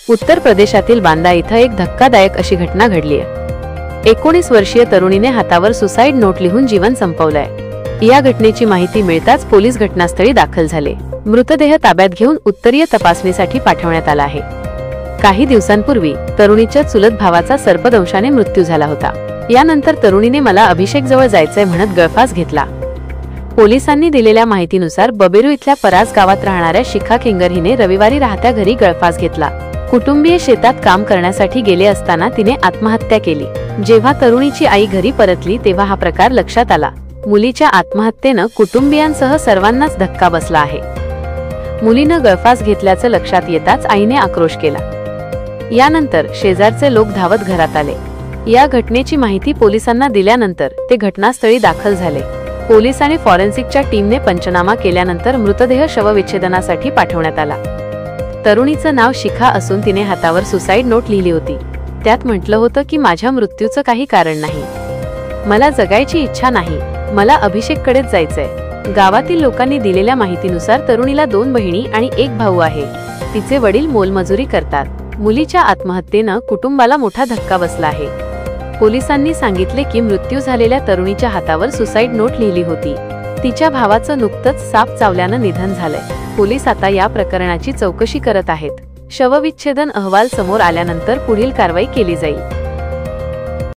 उत्तर प्रदेशातील बांदा इथं एक धक्कादायक अशी घटना घडली आहे। 19 वर्षीय तरुणीने हातावर सुसाईड नोट लिहून जीवन संपवलंय। या घटनेची माहिती मिळताच पोलीस घटनास्थळी दाखल झाले। मृतदेह ताब्यात घेऊन उत्तरीय तपासणीसाठी पाठवण्यात आला आहे। काही दिवसांपूर्वी तरुणीच्या चुलत भावाचा सर्पदंशाने मृत्यू झाला होता। यानंतर तरुणीने मला अभिषेक जवळ जायचंय म्हणत गळफास घेतला। पोलिसांनी दिलेल्या माहितीनुसार बबेरू इथल्या परास गावात राहणाऱ्या शिखा खेंगर हिने रविवारी राहत्या घरी गळफास घेतला। कुटुंबीय शेतात काम करण्यासाठी गेले असताना तिने आत्महत्या केली। जेव्हा तरुणीची आई घरी परतली तेव्हा हा प्रकार लक्षात आला। मुलीच्या आत्महत्येनं कुटुंबियांसह सर्वांनाच धक्का बसला आहे। मुलीनं गळफास घेतल्याचं लक्षात येताच आईने आक्रोश केला। यानंतर शेजारचे लोक धावत घरात आले। या घटनेची माहिती पोलिसांना दिल्यानंतर ते घटनास्थळी दाखल झाले। पोलीस आणि फॉरेन्सिकच्या टीमने पंचनामा केल्यानंतर मृतदेह शवविच्छेदनासाठी पाठवण्यात आला। तरुणीचं नाव शिखा असून तिने हातावर सुसाईड नोट लिहिली होती। त्यात म्हटलं होतं की माझ्या मृत्यूचं काही कारण नाही, मला जगायची इच्छा नाही, मला अभिषेककडेच जायचंय। गावातील लोकांनी दिलेल्या माहितीनुसार तरुणीला 2 बहिणी आणि 1 भाऊ आहे। तिचे वडील मोलमजुरी करतात। मुलीच्या आत्महत्येनं कुटुंबाला मोठा धक्का बसला आहे। पोलिसांनी सांगितले की मृत्यू झालेल्या तरुणीच्या हातावर सुसाईड नोट लिहिली होती। तिच्या भावाचं नुकतंच साप चावल्यानं निधन झालंय। पोलीस आता या प्रकरणाची चौकशी करत आहेत। शवविच्छेदन अहवाल समोर आल्यानंतर पुढील कारवाई केली जाईल।